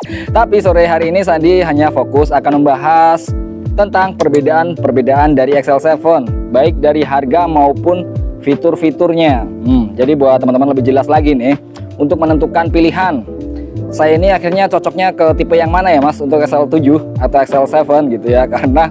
Tapi sore hari ini Sandi hanya fokus akan membahas tentang perbedaan dari XL7, baik dari harga maupun fitur-fiturnya. Jadi buat teman-teman lebih jelas lagi nih, untuk menentukan pilihan, saya ini akhirnya cocoknya ke tipe yang mana ya Mas, untuk XL7 atau XL7 gitu ya, karena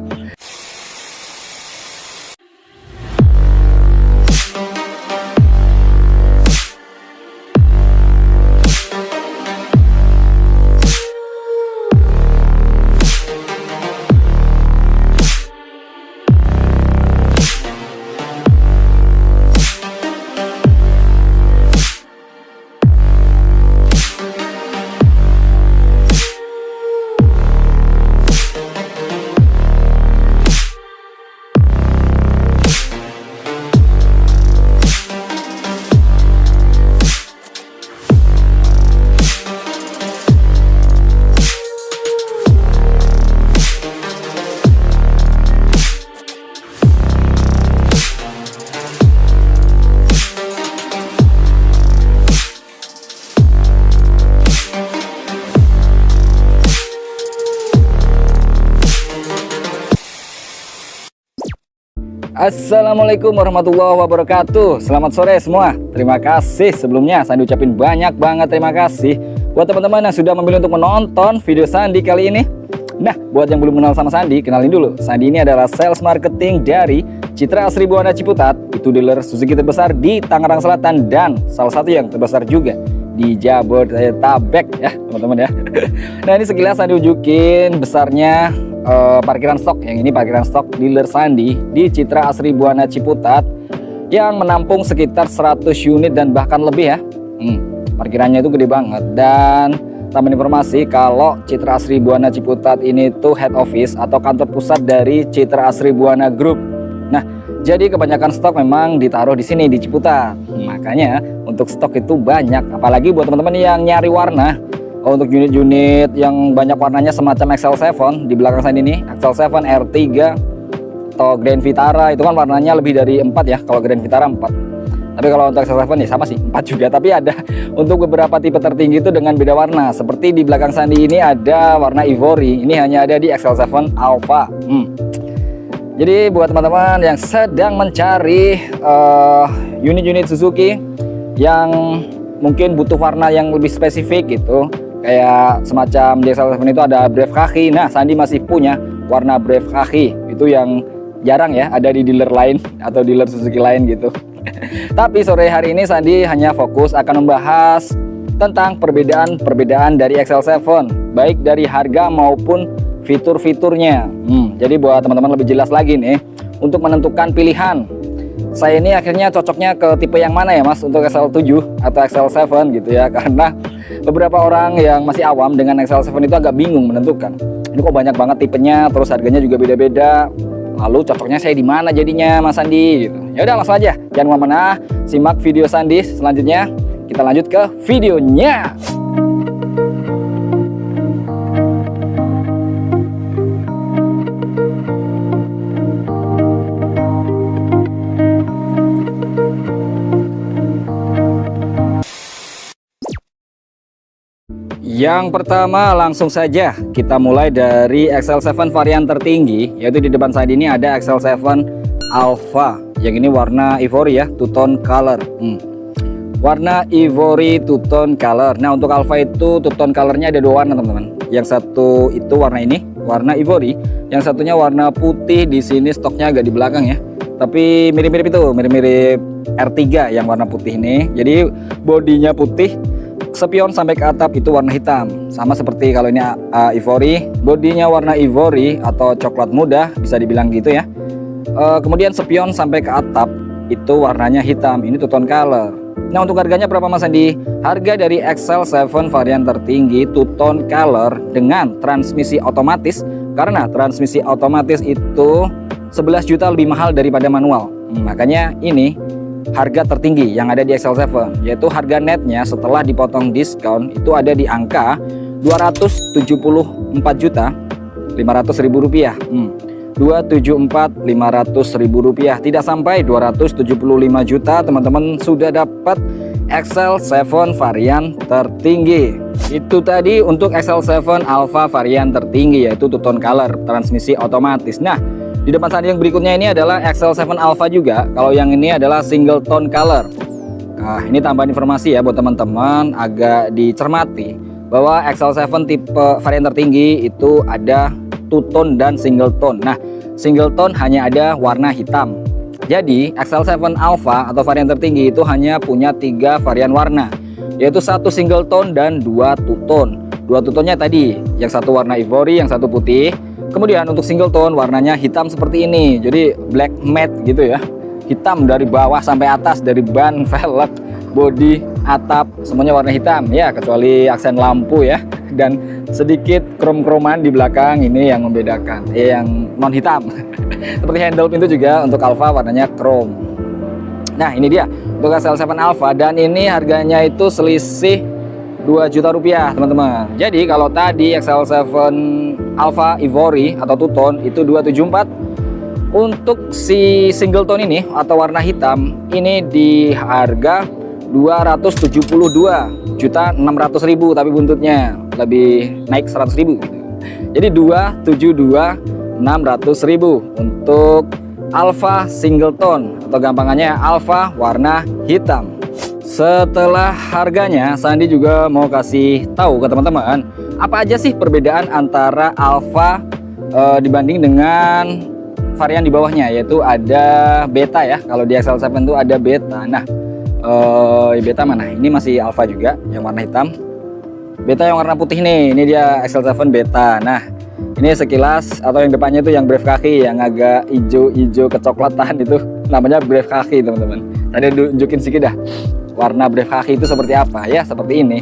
Assalamualaikum warahmatullahi wabarakatuh. Selamat sore semua. Terima kasih sebelumnya Sandi ucapin banyak banget terima kasih buat teman-teman yang sudah memilih untuk menonton video Sandi kali ini. Nah, buat yang belum kenal sama Sandi, kenalin dulu. Sandi ini adalah sales marketing dari Citra Asri Buana Ciputat. Itu dealer Suzuki terbesar di Tangerang Selatan dan salah satu yang terbesar juga di Jabodetabek ya teman-teman ya. Nah, ini sekilas Sandi unjukin besarnya parkiran stok. Yang ini parkiran stok dealer Sandi di Citra Asri Buana Ciputat yang menampung sekitar 100 unit dan bahkan lebih ya. Parkirannya itu gede banget. Dan tambahan informasi kalau Citra Asri Buana Ciputat ini tuh head office atau kantor pusat dari Citra Asri Buana Group. Nah, jadi kebanyakan stok memang ditaruh di sini di Ciputat. Makanya untuk stok itu banyak, apalagi buat teman-teman yang nyari warna. Untuk unit-unit yang banyak warnanya semacam XL7 di belakang saya ini, XL7 R3 atau Grand Vitara, itu kan warnanya lebih dari 4 ya. Kalau Grand Vitara 4, tapi kalau untuk XL7 ya sama sih 4 juga, tapi ada untuk beberapa tipe tertinggi itu dengan beda warna. Seperti di belakang Sandi ini ada warna Ivory, ini hanya ada di XL7 Alpha. Jadi buat teman-teman yang sedang mencari unit-unit Suzuki yang mungkin butuh warna yang lebih spesifik gitu, kayak semacam di XL7 itu ada Brave Khaki. Nah, Sandi masih punya warna Brave Khaki, itu yang jarang ya ada di dealer lain atau dealer Suzuki lain gitu. Tapi sore hari ini Sandi hanya fokus akan membahas tentang perbedaan dari XL7, baik dari harga maupun fitur-fiturnya. Jadi buat teman-teman lebih jelas lagi nih, untuk menentukan pilihan, saya ini akhirnya cocoknya ke tipe yang mana ya Mas, untuk XL7 atau XL7 gitu ya, karena beberapa orang yang masih awam dengan XL7 itu agak bingung menentukan. Ini kok banyak banget tipenya, terus harganya juga beda-beda. Lalu cocoknya saya di mana jadinya Mas Sandi gitu. Ya udah langsung aja, jangan kemana-mana, simak video Sandi selanjutnya. Kita lanjut ke videonya. Yang pertama langsung saja kita mulai dari XL7 varian tertinggi, yaitu di depan saya ini ada XL7 Alpha. Yang ini warna Ivory ya, two tone color. Warna Ivory two tone color. Nah, untuk Alpha itu two tone colornya ada dua warna teman-teman. Yang satu itu warna ini, warna Ivory. Yang satunya warna putih. Di sini stoknya agak di belakang ya, tapi mirip-mirip itu, mirip-mirip R3 yang warna putih ini. Jadi bodinya putih, spion sampai ke atap itu warna hitam, sama seperti kalau ini Ivory, bodinya warna Ivory atau coklat muda bisa dibilang gitu ya. Kemudian spion sampai ke atap itu warnanya hitam, ini two tone color. Nah, untuk harganya berapa Mas Andi? Harga dari XL7 varian tertinggi two tone color dengan transmisi otomatis, karena transmisi otomatis itu 11 juta lebih mahal daripada manual. Makanya ini harga tertinggi yang ada di XL7, yaitu harga netnya setelah dipotong diskon itu ada di angka 274.500.000 rupiah. 274.500.000 rupiah, tidak sampai 275 juta teman-teman sudah dapat XL7 varian tertinggi. Itu tadi untuk XL7 Alpha varian tertinggi, yaitu two tone color, transmisi otomatis. Nah, di depan Sandi yang berikutnya ini adalah XL7 Alpha juga. Kalau yang ini adalah single tone color. Nah, ini tambahan informasi ya buat teman-teman, agak dicermati bahwa XL7 tipe varian tertinggi itu ada two tone dan single tone. Nah, single tone hanya ada warna hitam. Jadi XL7 Alpha atau varian tertinggi itu hanya punya 3 varian warna, yaitu 1 single tone dan 2 two tone. 2 two tone-nya tadi, yang satu warna ivory, yang satu putih. Kemudian untuk single tone warnanya hitam seperti ini, jadi black matte gitu ya, hitam dari bawah sampai atas, dari ban, velg, bodi, atap, semuanya warna hitam ya, kecuali aksen lampu ya, dan sedikit krom-kroman di belakang ini yang membedakan, yang non hitam. Seperti handle pintu juga untuk Alpha warnanya chrome. Nah, ini dia untuk XL7 Alpha, dan ini harganya itu selisih 2 juta rupiah teman-teman. Jadi kalau tadi XL7 Alpha Ivory atau two tone itu 274, untuk si single tone ini atau warna hitam ini di harga 272.600.000, tapi buntutnya lebih naik 100.000 gitu. Jadi 272.600.000 untuk Alpha single tone atau gampangannya Alpha warna hitam. Setelah harganya, Sandi juga mau kasih tahu ke teman-teman apa aja sih perbedaan antara Alpha dibanding dengan varian di bawahnya, yaitu ada beta ya. Kalau di XL7 itu ada beta. Nah, beta mana? Ini masih Alpha juga yang warna hitam. Beta yang warna putih nih, ini dia XL7 beta. Nah, ini sekilas atau yang depannya itu yang brave kaki yang agak hijau-hijau kecoklatan, itu namanya brave kaki teman-teman. Tadi tunjukin sedikit dah warna brave kaki itu seperti apa ya, seperti ini.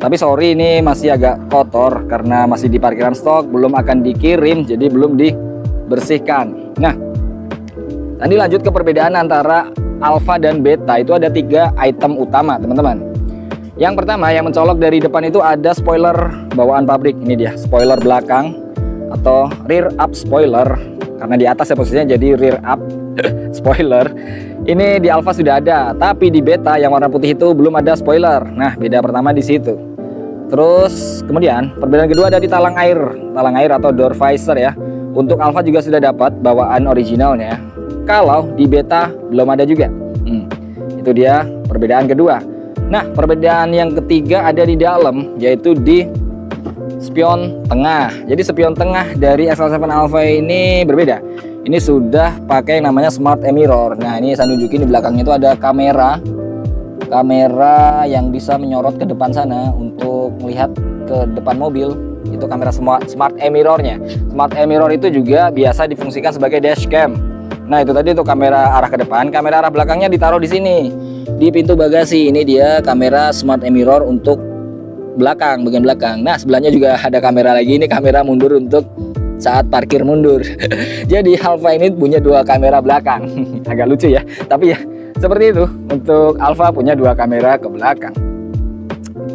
Tapi sorry, ini masih agak kotor karena masih di parkiran stok, belum akan dikirim, jadi belum dibersihkan. Nah, tadi lanjut ke perbedaan antara Alpha dan beta. Itu ada 3 item utama teman-teman. Yang pertama yang mencolok dari depan itu ada spoiler bawaan pabrik. Ini dia spoiler belakang atau rear up spoiler, karena di atas ya posisinya, jadi rear up spoiler. Ini di Alpha sudah ada, tapi di beta yang warna putih itu belum ada spoiler. Nah, beda pertama di situ. Terus kemudian perbedaan kedua ada di talang air atau door visor ya. Untuk Alpha juga sudah dapat bawaan originalnya, kalau di beta belum ada juga. Itu dia perbedaan kedua. Nah, perbedaan yang ketiga ada di dalam, yaitu di spion tengah. Jadi spion tengah dari XL7 Alpha ini berbeda. Ini sudah pakai yang namanya smart mirror. Nah, ini saya nunjukin di belakangnya itu ada kamera yang bisa menyorot ke depan sana untuk melihat ke depan mobil. Itu kamera smart mirrornya. Smart mirror itu juga biasa difungsikan sebagai dashcam. Nah, itu tadi untuk kamera arah ke depan. Kamera arah belakangnya ditaruh di sini, di pintu bagasi. Ini dia kamera smart mirror untuk belakang, bagian belakang. Nah, sebelahnya juga ada kamera lagi. Ini kamera mundur untuk saat parkir mundur. Jadi Alpha ini punya 2 kamera belakang. Agak lucu ya, tapi ya seperti itu. Untuk Alpha punya 2 kamera ke belakang.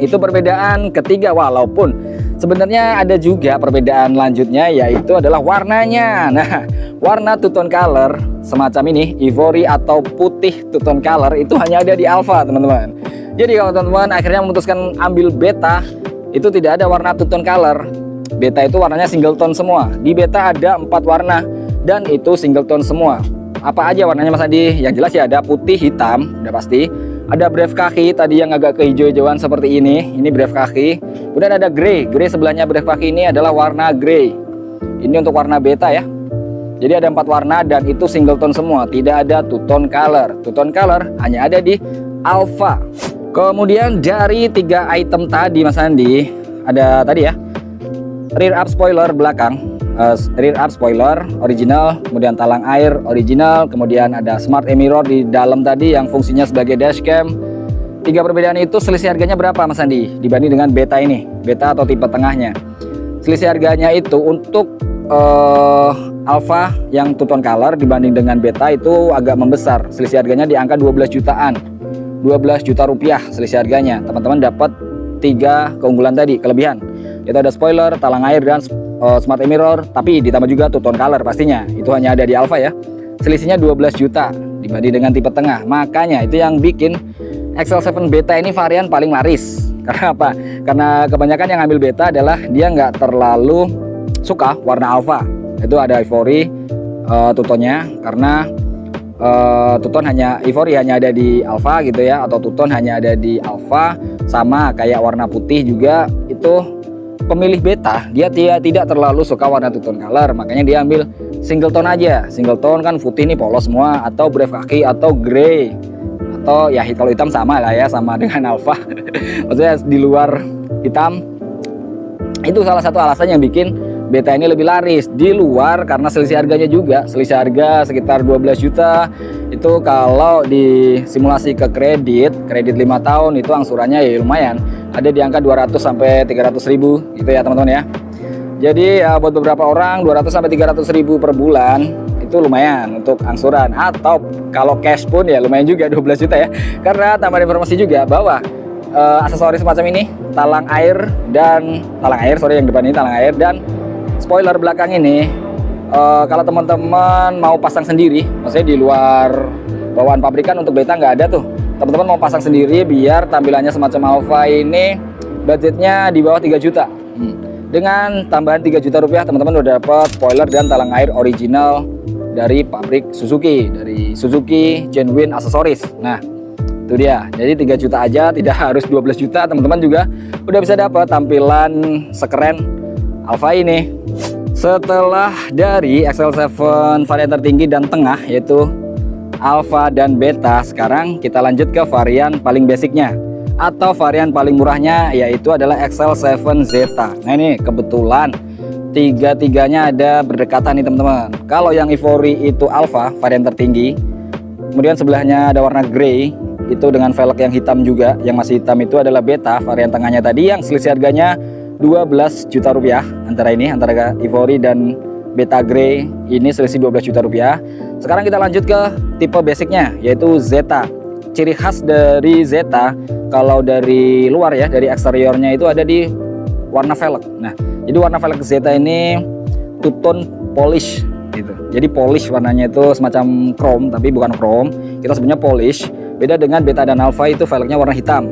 Itu perbedaan ketiga, walaupun sebenarnya ada juga perbedaan lanjutnya, yaitu adalah warnanya. Nah, warna two tone color semacam ini, ivory atau putih two tone color, itu hanya ada di Alpha teman-teman. Jadi kalau teman-teman akhirnya memutuskan ambil beta, itu tidak ada warna two tone color. Beta itu warnanya single tone semua. Di beta ada 4 warna dan itu single tone semua. Apa aja warnanya Mas Andi? Yang jelas ya ada putih, hitam, udah pasti. Ada brave kaki tadi yang agak kehijau-hijauan seperti ini. Ini brave kaki. Kemudian ada grey. Grey sebelahnya brave kaki ini adalah warna grey. Ini untuk warna beta ya. Jadi ada 4 warna dan itu single tone semua. Tidak ada two tone color. Two tone color hanya ada di Alpha. Kemudian dari 3 item tadi Mas Andi, ada tadi ya, rear up spoiler belakang, rear up spoiler original, kemudian talang air original, kemudian ada smart mirror di dalam tadi yang fungsinya sebagai dashcam. 3 perbedaan itu selisih harganya berapa Mas Andi dibanding dengan beta ini, beta atau tipe tengahnya? Selisih harganya itu untuk Alpha yang two tone color dibanding dengan beta itu agak membesar. Selisih harganya di angka 12 jutaan, 12 juta rupiah selisih harganya. Teman-teman dapat 3 keunggulan tadi, kelebihan. Itu ada spoiler, talang air, dan smart mirror, tapi ditambah juga two tone color pastinya. Itu hanya ada di Alpha ya. Selisihnya 12 juta dibanding dengan tipe tengah. Makanya itu yang bikin XL7 Beta ini varian paling laris. Karena apa? Karena kebanyakan yang ambil Beta adalah dia nggak terlalu suka warna alpha. Itu ada Ivory tutonnya, karena tuton Ivory hanya ada di alpha gitu ya, atau tuton hanya ada di alpha. Sama kayak warna putih juga, itu pemilih Beta dia tidak terlalu suka warna tuton color, makanya dia ambil single tone aja. Single tone kan putih nih polos semua, atau brave kaki, atau grey, atau ya kalau hitam sama lah ya, sama dengan alpha. Maksudnya di luar hitam. Itu salah satu alasan yang bikin Beta ini lebih laris di luar, karena selisih harganya juga. Selisih harga sekitar 12 juta. Itu kalau disimulasi ke kredit 5 tahun itu angsurannya ya lumayan. Ada di angka 200 sampai 300 ribu gitu ya teman-teman ya. Jadi ya buat beberapa orang 200 sampai 300 ribu per bulan itu lumayan untuk angsuran. Atau kalau cash pun ya lumayan juga 12 juta ya. Karena tambahan informasi juga bahwa aksesoris semacam ini, talang air, yang depan ini talang air, dan spoiler belakang ini kalau teman-teman mau pasang sendiri, maksudnya di luar bawaan pabrikan untuk Beta nggak ada tuh. Teman-teman mau pasang sendiri biar tampilannya semacam alpha ini, budgetnya di bawah 3 juta. Dengan tambahan 3 juta rupiah teman-teman udah dapat spoiler dan talang air original dari pabrik Suzuki, dari Suzuki Genuine Accessories. Nah itu dia, jadi 3 juta aja, tidak harus 12 juta. Teman-teman juga udah bisa dapat tampilan sekeren alpha ini. Setelah dari XL7 varian tertinggi dan tengah yaitu alpha dan beta, sekarang kita lanjut ke varian paling basicnya atau varian paling murahnya, yaitu adalah XL7 Zeta. Nah ini kebetulan tiga-tiganya ada berdekatan nih teman-teman. Kalau yang Ivory itu alpha varian tertinggi, kemudian sebelahnya ada warna grey itu dengan velg yang hitam juga. Yang masih hitam itu adalah beta varian tengahnya tadi, yang selisih harganya 12 juta rupiah. Antara Ivory dan beta grey ini selisih 12 juta rupiah. Sekarang kita lanjut ke tipe basicnya, yaitu Zeta. Ciri khas dari Zeta kalau dari luar ya, dari eksteriornya itu ada di warna velg. Nah jadi warna velg Zeta ini two-tone polish gitu. Jadi polish warnanya itu semacam chrome, tapi bukan chrome, kita sebutnya polish. Beda dengan beta dan alpha itu velgnya warna hitam.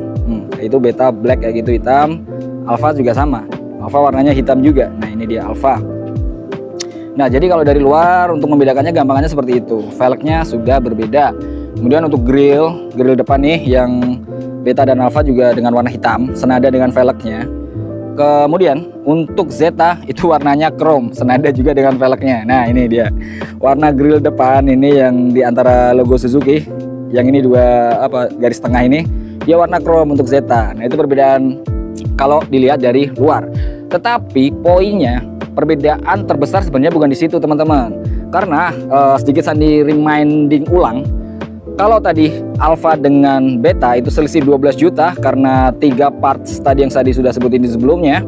Itu beta black kayak gitu hitam, alpha juga sama, alpha warnanya hitam juga. Nah ini dia alpha. Nah jadi kalau dari luar untuk membedakannya gampangannya seperti itu, velgnya sudah berbeda. Kemudian untuk grill depan nih yang beta dan alpha juga dengan warna hitam, senada dengan velgnya. Kemudian untuk Zeta itu warnanya chrome, senada juga dengan velgnya. Nah ini dia warna grill depan ini yang di antara logo Suzuki, yang ini dua garis tengah ini, dia warna chrome untuk Zeta. Nah itu perbedaan kalau dilihat dari luar. Tetapi poinnya, perbedaan terbesar sebenarnya bukan di situ teman-teman. Karena sedikit Sandi reminding ulang, kalau tadi alpha dengan beta itu selisih 12 juta karena 3 parts tadi yang Sandi sudah sebutin di sebelumnya.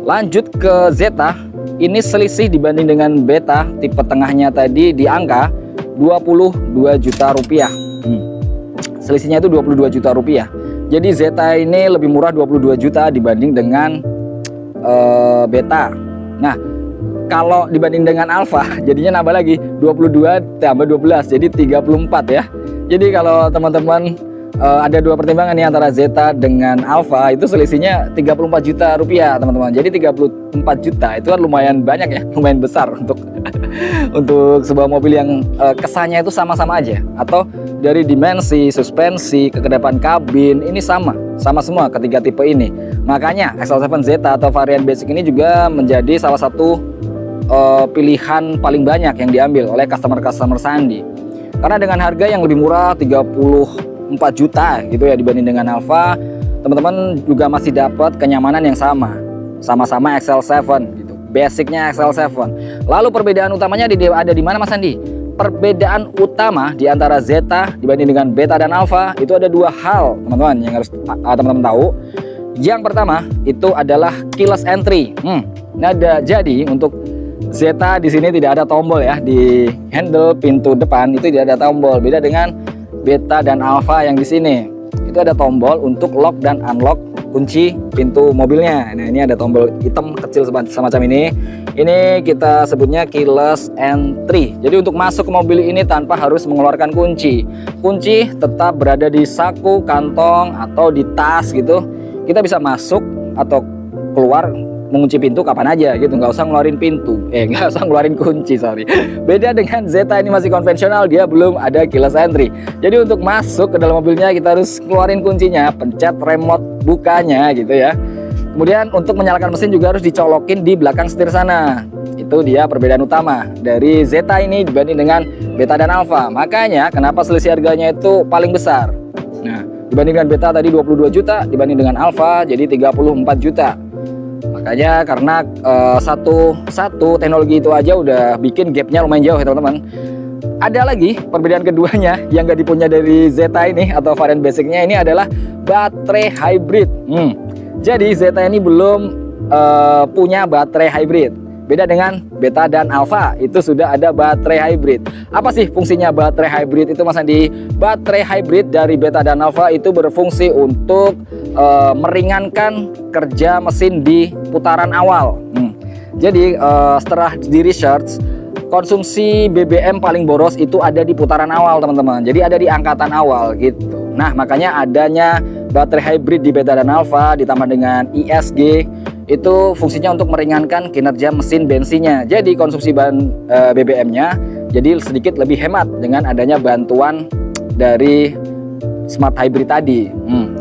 Lanjut ke Zeta, ini selisih dibanding dengan beta tipe tengahnya tadi di angka 22 juta rupiah. Selisihnya itu 22 juta rupiah. Jadi Zeta ini lebih murah 22 juta dibanding dengan beta. Nah kalau dibanding dengan alpha jadinya nambah lagi 22 tambah 12 jadi 34 ya. Jadi kalau teman-teman ada dua pertimbangan nih antara Zeta dengan alpha, itu selisihnya 34 juta rupiah teman-teman. Jadi 34 juta itu kan lumayan banyak ya, lumayan besar untuk untuk sebuah mobil yang kesannya itu sama-sama aja. Atau dari dimensi, suspensi, kekedapan kabin ini sama semua ketiga tipe ini. Makanya XL7 Zeta atau varian basic ini juga menjadi salah satu pilihan paling banyak yang diambil oleh customer Sandi. Karena dengan harga yang lebih murah 34 juta gitu ya dibanding dengan alpha, teman-teman juga masih dapat kenyamanan yang sama-sama XL7 gitu. Basicnya XL7. Lalu perbedaan utamanya ada di mana Mas Andi? Perbedaan utama di antara Zeta dibanding dengan beta dan alpha itu ada dua hal teman-teman yang harus teman-teman tahu. Yang pertama itu adalah keyless entry. Jadi untuk Zeta di sini tidak ada tombol ya, di handle pintu depan itu tidak ada tombol. Beda dengan beta dan alpha yang di sini itu ada tombol untuk lock dan unlock kunci pintu mobilnya. Nah, ini ada tombol hitam kecil semacam ini. Ini kita sebutnya keyless entry. Jadi untuk masuk ke mobil ini tanpa harus mengeluarkan kunci. Kunci tetap berada di saku, kantong, atau di tas gitu. Kita bisa masuk atau keluar mengunci pintu kapan aja gitu, nggak usah ngeluarin pintu, nggak usah ngeluarin kunci, sorry. Beda dengan Zeta, ini masih konvensional, dia belum ada keyless entry. Jadi untuk masuk ke dalam mobilnya kita harus keluarin kuncinya, pencet remote bukanya gitu ya. Kemudian untuk menyalakan mesin juga harus dicolokin di belakang setir sana. Itu dia perbedaan utama dari Zeta ini dibanding dengan Beta dan Alpha. Makanya kenapa selisih harganya itu paling besar. Nah, dibanding dengan Beta tadi 22 juta, dibanding dengan Alpha jadi 34 juta. Makanya karena satu teknologi itu aja udah bikin gapnya lumayan jauh ya teman-teman. Ada lagi perbedaan keduanya yang gak dipunya dari Zeta ini atau varian basicnya ini adalah baterai hybrid. Jadi Zeta ini belum punya baterai hybrid. Beda dengan Beta dan Alpha, itu sudah ada baterai hybrid. Apa sih fungsinya baterai hybrid itu, Mas Andi? Baterai hybrid dari Beta dan Alpha itu berfungsi untuk meringankan kerja mesin di putaran awal. Jadi setelah di research, konsumsi BBM paling boros itu ada di putaran awal teman-teman. Jadi ada di angkatan awal gitu. Nah, makanya adanya baterai hybrid di Beta dan Alpha ditambah dengan ISG itu fungsinya untuk meringankan kinerja mesin bensinnya. Jadi konsumsi bahan BBM-nya jadi sedikit lebih hemat dengan adanya bantuan dari smart hybrid tadi.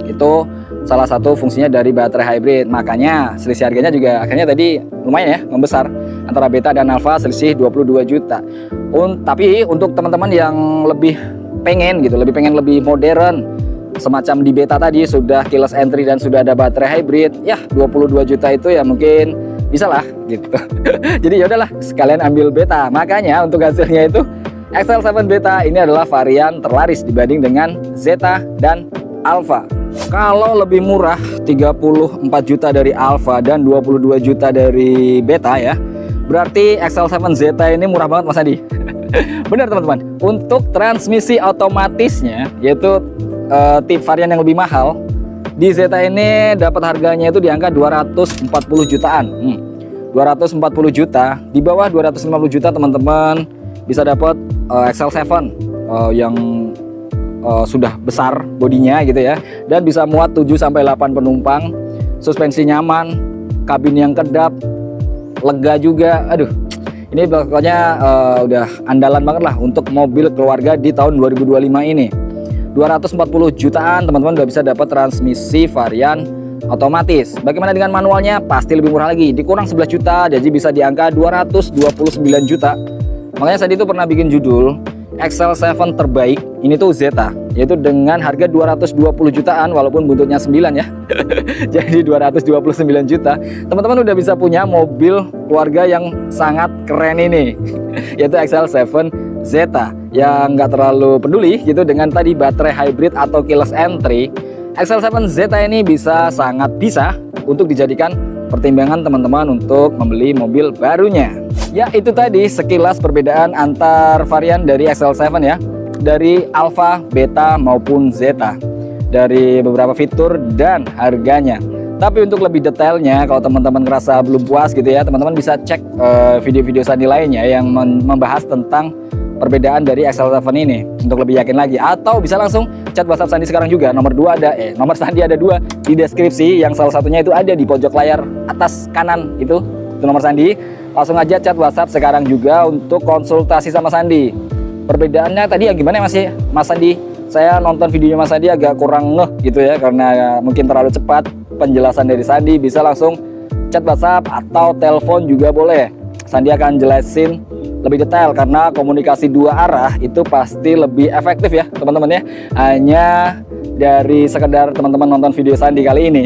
Itu salah satu fungsinya dari baterai hybrid. Makanya selisih harganya juga akhirnya tadi lumayan ya, membesar antara Beta dan Alpha, selisih 22 juta. Tapi untuk teman-teman yang lebih pengen lebih modern, semacam di Beta tadi sudah keyless entry dan sudah ada baterai hybrid, ya 22 juta itu ya mungkin bisa lah gitu. Jadi ya udahlah, sekalian ambil Beta. Makanya untuk hasilnya itu XL7 Beta ini adalah varian terlaris dibanding dengan Zeta dan Alpha. Kalau lebih murah 34 juta dari Alpha dan 22 juta dari Beta ya, berarti XL7 Zeta ini murah banget Mas Adi. Benar teman-teman. Untuk transmisi otomatisnya, yaitu tip varian yang lebih mahal, di Zeta ini dapat harganya itu di angka 240 jutaan. 240 juta, di bawah 250 juta teman-teman bisa dapat XL7 yang sudah besar bodinya gitu ya, dan bisa muat 7-8 penumpang, suspensi nyaman, kabin yang kedap, lega juga. Aduh, ini pokoknya udah andalan banget lah untuk mobil keluarga di tahun 2025 ini. 240 jutaan teman-teman udah bisa dapat transmisi varian otomatis. Bagaimana dengan manualnya? Pasti lebih murah lagi, dikurang 11 juta, jadi bisa di angka 229 juta. Makanya saya itu pernah bikin judul XL7 terbaik ini tuh Zeta, yaitu dengan harga 220 jutaan walaupun buntutnya 9 ya. Jadi 229 juta teman-teman udah bisa punya mobil keluarga yang sangat keren ini. Yaitu XL7 Zeta yang nggak terlalu peduli gitu dengan tadi baterai hybrid atau keyless entry. XL7 Zeta ini sangat bisa untuk dijadikan pertimbangan teman-teman untuk membeli mobil barunya. Ya, itu tadi sekilas perbedaan antar varian dari XL7 ya, dari Alpha, Beta maupun Zeta, dari beberapa fitur dan harganya. Tapi untuk lebih detailnya, kalau teman-teman ngerasa belum puas gitu ya, teman-teman bisa cek video-video Sandi lainnya yang membahas tentang perbedaan dari XL7 ini untuk lebih yakin lagi, atau bisa langsung chat WhatsApp Sandi sekarang juga. Nomor Sandi ada 2 di deskripsi, yang salah satunya itu ada di pojok layar atas kanan itu nomor Sandi. Langsung aja chat WhatsApp sekarang juga untuk konsultasi sama Sandi. Perbedaannya tadi ya gimana Mas Sandi? Saya nonton videonya Mas Sandi agak kurang ngeh gitu ya, karena mungkin terlalu cepat penjelasan dari Sandi. Bisa langsung chat WhatsApp atau telepon juga boleh. Sandi akan jelasin lebih detail, karena komunikasi 2 arah itu pasti lebih efektif ya teman-teman ya, hanya dari sekedar teman-teman nonton video Sandi kali ini.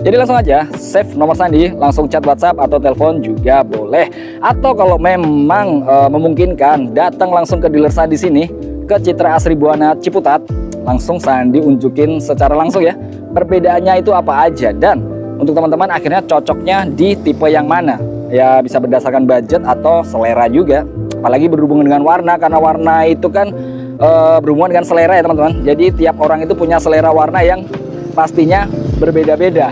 Jadi langsung aja save nomor Sandi, langsung chat WhatsApp atau telepon juga boleh. Atau kalau memang memungkinkan, datang langsung ke dealer Sandi sini, ke Citra Asri Buana Ciputat, langsung Sandi unjukin secara langsung ya perbedaannya itu apa aja, dan untuk teman-teman akhirnya cocoknya di tipe yang mana. Ya bisa berdasarkan budget atau selera juga, apalagi berhubungan dengan warna, karena warna itu kan berhubungan dengan selera ya teman-teman. Jadi tiap orang itu punya selera warna yang pastinya berbeda-beda.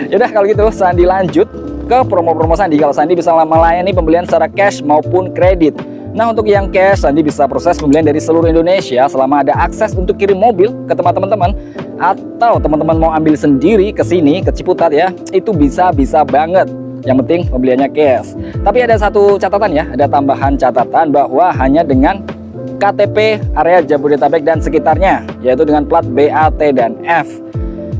Yaudah kalau gitu Sandi lanjut ke promo-promo Sandi. Kalau Sandi bisa melayani pembelian secara cash maupun kredit. Nah untuk yang cash, Sandi bisa proses pembelian dari seluruh Indonesia selama ada akses untuk kirim mobil ke tempat teman-teman, atau teman-teman mau ambil sendiri ke sini, ke Ciputat ya, itu bisa banget. Yang penting pembeliannya cash. Tapi ada satu catatan ya, ada tambahan catatan bahwa hanya dengan KTP area Jabodetabek dan sekitarnya, yaitu dengan plat BAT dan F.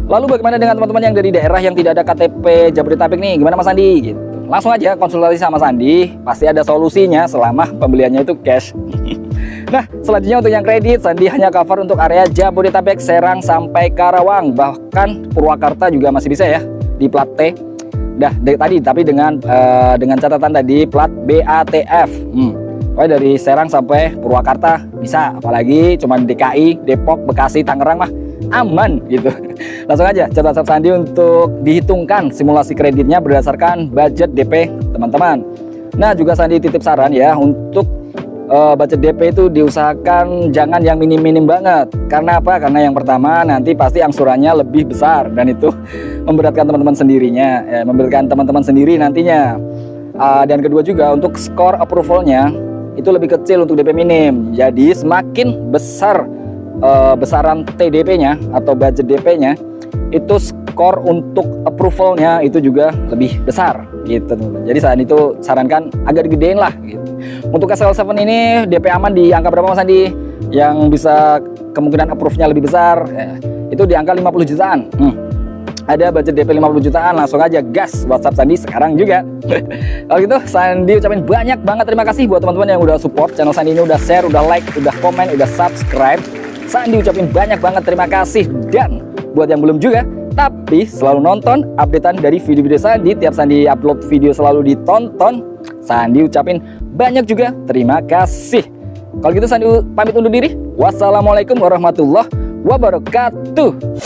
Lalu bagaimana dengan teman-teman yang dari daerah yang tidak ada KTP Jabodetabek nih? Gimana Mas Sandi? Gitu. Langsung aja konsultasi sama Sandi, pasti ada solusinya selama pembeliannya itu cash. Nah, selanjutnya untuk yang kredit, Sandi hanya cover untuk area Jabodetabek, Serang sampai Karawang, bahkan Purwakarta juga masih bisa ya di plat T. Dah tadi, tapi dengan catatan tadi plat BATF. Pokoknya dari Serang sampai Purwakarta bisa, apalagi cuma DKI, Depok, Bekasi, Tangerang mah aman gitu. Langsung aja catat Sandi untuk dihitungkan simulasi kreditnya berdasarkan budget DP teman-teman. Nah juga Sandi titip saran ya, untuk budget DP itu diusahakan jangan yang minim-minim banget. Karena apa? Karena yang pertama nanti pasti angsurannya lebih besar, dan itu memberatkan teman-teman sendirinya, memberatkan teman-teman sendiri nantinya. Dan kedua juga untuk skor approvalnya itu lebih kecil untuk DP minim. Jadi semakin besar besaran TDP-nya atau budget DP-nya, itu skor untuk approvalnya itu juga lebih besar gitu teman-teman. Jadi saat itu sarankan agak digedein lah gitu. Untuk SL7 ini DP aman di angka berapa Mas Sandi? Yang bisa kemungkinan approve-nya lebih besar ya, itu di angka 50 jutaan. Ada budget DP 50 jutaan, langsung aja gas WhatsApp Sandi sekarang juga. Kalau gitu Sandi ucapin banyak banget terima kasih buat teman-teman yang udah support channel Sandi ini, udah share, udah like, udah komen, udah subscribe. Sandi ucapin banyak banget terima kasih. Dan buat yang belum juga tapi selalu nonton updatean dari video-video Sandi, tiap Sandi upload video selalu ditonton, Sandi ucapin banyak juga terima kasih. Kalau gitu Sandi pamit undur diri. Wassalamualaikum warahmatullahi wabarakatuh.